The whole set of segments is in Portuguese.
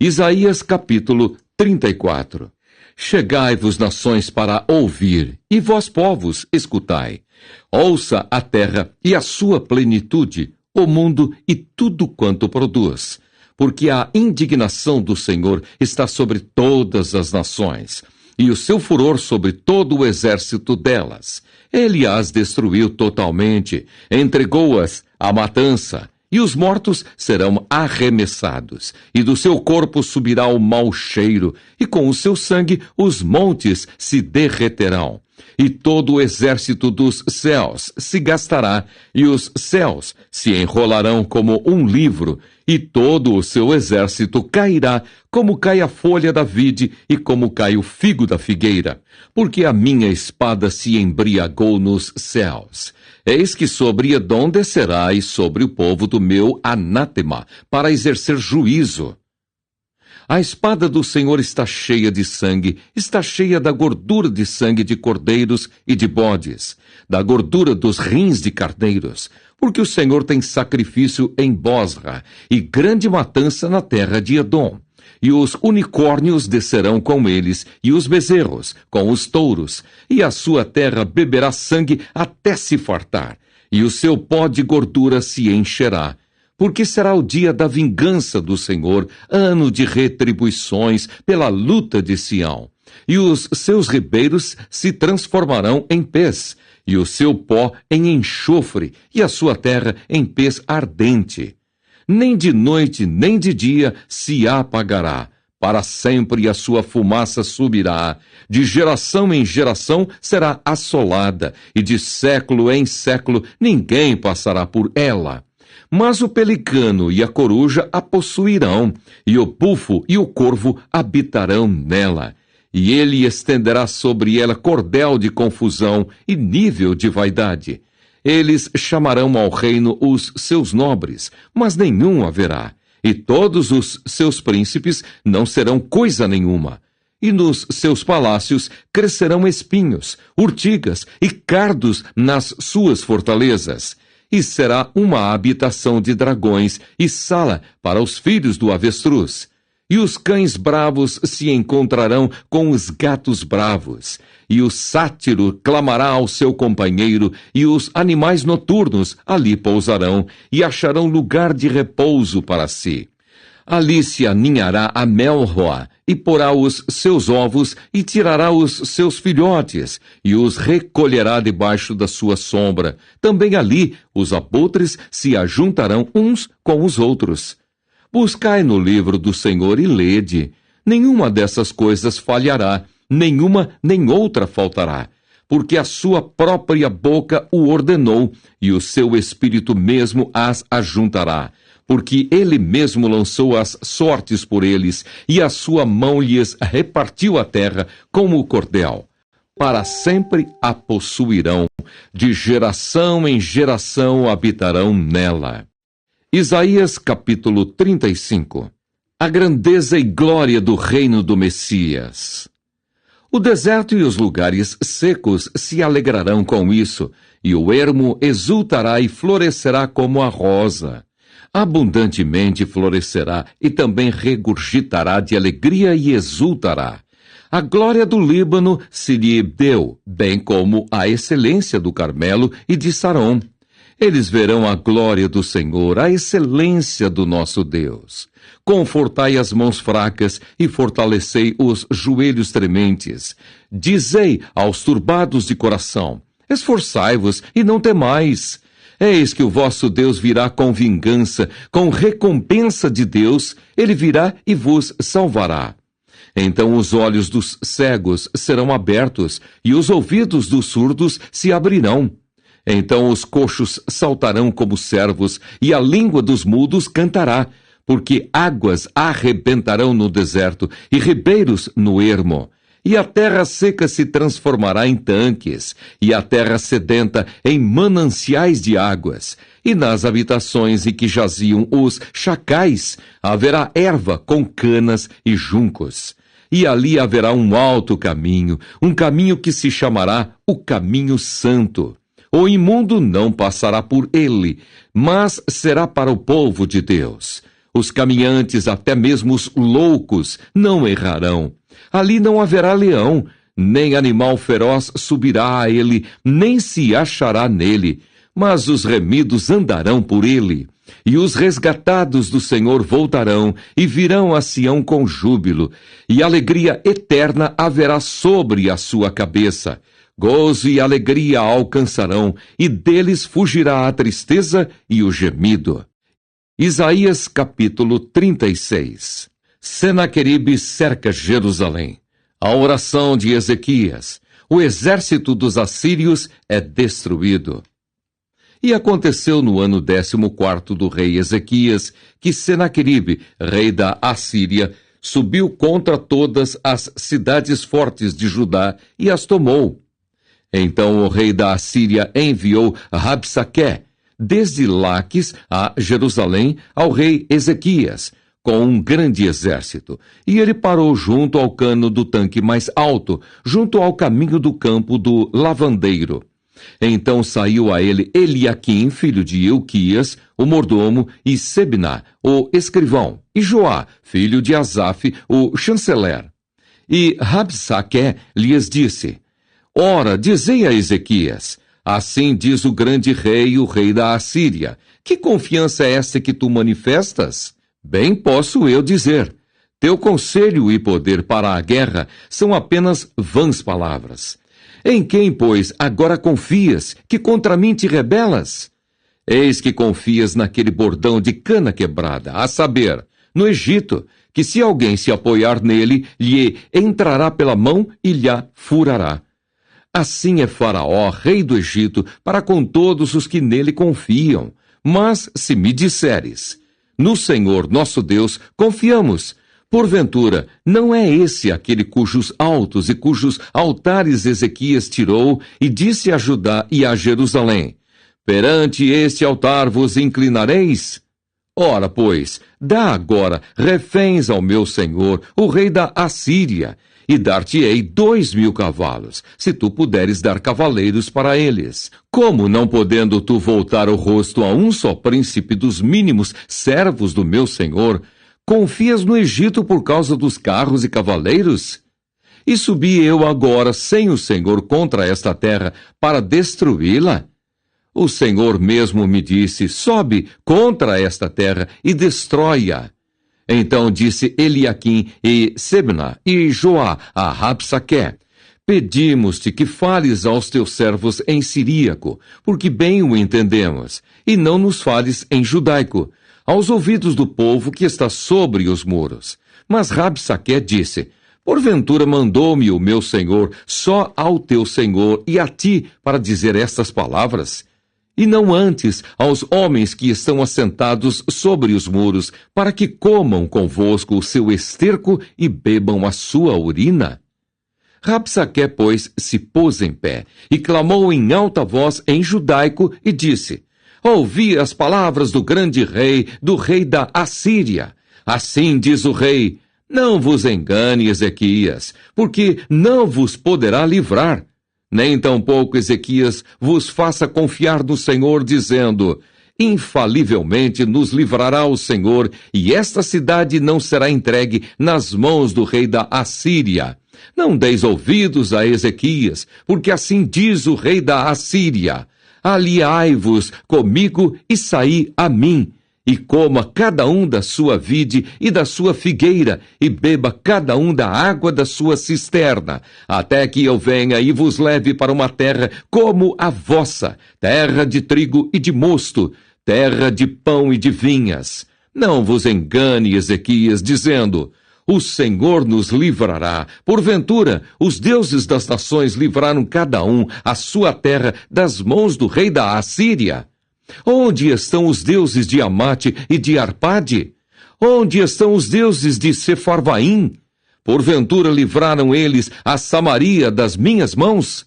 Isaías capítulo 34. Chegai-vos, nações, para ouvir, e vós, povos, escutai. Ouça a terra e a sua plenitude, o mundo e tudo quanto produz. Porque a indignação do Senhor está sobre todas as nações, e o seu furor sobre todo o exército delas. Ele as destruiu totalmente, entregou-as à matança, e os mortos serão arremessados, e do seu corpo subirá o mau cheiro, e com o seu sangue os montes se derreterão. E todo o exército dos céus se gastará, e os céus se enrolarão como um livro, e todo o seu exército cairá, como cai a folha da vide e como cai o figo da figueira. Porque a minha espada se embriagou nos céus. Eis que sobre Edom descerá e sobre o povo do meu anátema, para exercer juízo. A espada do Senhor está cheia de sangue, está cheia da gordura de sangue de cordeiros e de bodes, da gordura dos rins de carneiros, porque o Senhor tem sacrifício em Bosra e grande matança na terra de Edom. E os unicórnios descerão com eles, e os bezerros com os touros, e a sua terra beberá sangue até se fartar, e o seu pó de gordura se encherá. Porque será o dia da vingança do Senhor, ano de retribuições pela luta de Sião. E os seus ribeiros se transformarão em pez, e o seu pó em enxofre, e a sua terra em pez ardente. Nem de noite, nem de dia se apagará. Para sempre a sua fumaça subirá. De geração em geração será assolada, e de século em século ninguém passará por ela. Mas o pelicano e a coruja a possuirão, e o bufo e o corvo habitarão nela. E ele estenderá sobre ela cordel de confusão e nível de vaidade. Eles chamarão ao reino os seus nobres, mas nenhum haverá. E todos os seus príncipes não serão coisa nenhuma. E nos seus palácios crescerão espinhos, urtigas e cardos nas suas fortalezas. E será uma habitação de dragões e sala para os filhos do avestruz. E os cães bravos se encontrarão com os gatos bravos. E o sátiro clamará ao seu companheiro, e os animais noturnos ali pousarão, e acharão lugar de repouso para si. Ali se aninhará a melroa, e porá os seus ovos, e tirará os seus filhotes, e os recolherá debaixo da sua sombra. Também ali os abutres se ajuntarão uns com os outros. Buscai no livro do Senhor e lede. Nenhuma dessas coisas falhará, nenhuma nem outra faltará, porque a sua própria boca o ordenou, e o seu espírito mesmo as ajuntará. Porque ele mesmo lançou as sortes por eles, e a sua mão lhes repartiu a terra como o cordel. Para sempre a possuirão, de geração em geração habitarão nela. Isaías capítulo 35. A grandeza e glória do reino do Messias. O deserto e os lugares secos se alegrarão com isso, e o ermo exultará e florescerá como a rosa. Abundantemente florescerá e também regurgitará de alegria e exultará. A glória do Líbano se lhe deu, bem como a excelência do Carmelo e de Sarom. Eles verão a glória do Senhor, a excelência do nosso Deus. Confortai as mãos fracas e fortalecei os joelhos trementes. Dizei aos turbados de coração: esforçai-vos e não temais. Eis que o vosso Deus virá com vingança, com recompensa de Deus, ele virá e vos salvará. Então os olhos dos cegos serão abertos, e os ouvidos dos surdos se abrirão. Então os coxos saltarão como servos, e a língua dos mudos cantará, porque águas arrebentarão no deserto, e ribeiros no ermo. E a terra seca se transformará em tanques, e a terra sedenta em mananciais de águas. E nas habitações em que jaziam os chacais, haverá erva com canas e juncos. E ali haverá um alto caminho, um caminho que se chamará o Caminho Santo. O imundo não passará por ele, mas será para o povo de Deus. Os caminhantes, até mesmo os loucos, não errarão. Ali não haverá leão, nem animal feroz subirá a ele, nem se achará nele. Mas os remidos andarão por ele. E os resgatados do Senhor voltarão e virão a Sião com júbilo, e alegria eterna haverá sobre a sua cabeça. Gozo e alegria alcançarão, e deles fugirá a tristeza e o gemido. Isaías capítulo 36. Senaqueribe cerca Jerusalém. A oração de Ezequias. O exército dos assírios é destruído. E aconteceu no ano 14º do rei Ezequias, que Senaqueribe, rei da Assíria, subiu contra todas as cidades fortes de Judá e as tomou. Então o rei da Assíria enviou Rabsaque, desde Laques a Jerusalém, ao rei Ezequias, com um grande exército. E ele parou junto ao cano do tanque mais alto, junto ao caminho do campo do lavandeiro. Então saiu a ele Eliaquim, filho de Ilquias, o mordomo, e Sebna, o escrivão, e Joá, filho de Asaf, o chanceler. E Rabsaque lhes disse: Ora, dizei a Ezequias, assim diz o grande rei, o rei da Assíria, que confiança é esta que tu manifestas? Bem posso eu dizer, teu conselho e poder para a guerra são apenas vãs palavras. Em quem, pois, agora confias, que contra mim te rebelas? Eis que confias naquele bordão de cana quebrada, a saber, no Egito, que se alguém se apoiar nele, lhe entrará pela mão e lhe furará. Assim é Faraó, rei do Egito, para com todos os que nele confiam. Mas se me disseres, no Senhor nosso Deus confiamos, porventura, não é esse aquele cujos altos e cujos altares Ezequias tirou e disse a Judá e a Jerusalém: perante este altar vos inclinareis? Ora, pois, dá agora reféns ao meu senhor, o rei da Assíria, e dar-te-ei 2.000 cavalos, se tu puderes dar cavaleiros para eles. Como, não podendo tu voltar o rosto a um só príncipe dos mínimos servos do meu senhor, confias no Egito por causa dos carros e cavaleiros? E subi eu agora sem o Senhor contra esta terra para destruí-la? O Senhor mesmo me disse: sobe contra esta terra e destrói-a. Então disse Eliaquim e Sebna e Joá a Rabsaque: pedimos-te que fales aos teus servos em siríaco, porque bem o entendemos, e não nos fales em judaico, aos ouvidos do povo que está sobre os muros. Mas Rabsaque disse: porventura mandou-me o meu senhor só ao teu senhor e a ti para dizer estas palavras? E não antes aos homens que estão assentados sobre os muros, para que comam convosco o seu esterco e bebam a sua urina? Rabsaque, pois, se pôs em pé, e clamou em alta voz em judaico, e disse: ouvi as palavras do grande rei, do rei da Assíria. Assim diz o rei: não vos engane, Ezequias, porque não vos poderá livrar. Nem tampouco Ezequias vos faça confiar no Senhor, dizendo: infalivelmente nos livrará o Senhor, e esta cidade não será entregue nas mãos do rei da Assíria. Não deis ouvidos a Ezequias, porque assim diz o rei da Assíria: aliai-vos comigo e saí a mim, e coma cada um da sua vide e da sua figueira, e beba cada um da água da sua cisterna, até que eu venha e vos leve para uma terra como a vossa, terra de trigo e de mosto, terra de pão e de vinhas. Não vos engane, Ezequias, dizendo: o Senhor nos livrará. Porventura, os deuses das nações livraram cada um a sua terra das mãos do rei da Assíria. Onde estão os deuses de Amate e de Arpade? Onde estão os deuses de Sefarvaim? Porventura livraram eles a Samaria das minhas mãos?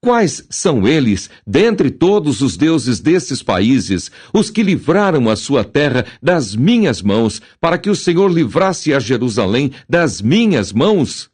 Quais são eles, dentre todos os deuses desses países, os que livraram a sua terra das minhas mãos, para que o Senhor livrasse a Jerusalém das minhas mãos?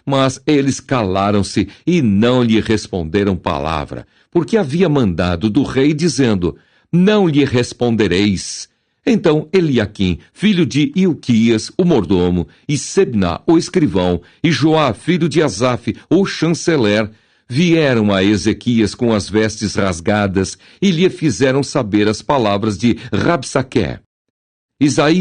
Mas eles calaram-se e não lhe responderam palavra, porque havia mandado do rei, dizendo: não lhe respondereis. Então Eliaquim, filho de Ilquias, o mordomo, e Sebna, o escrivão, e Joá, filho de Asaf, o chanceler, vieram a Ezequias com as vestes rasgadas e lhe fizeram saber as palavras de Rabsaque. Isaías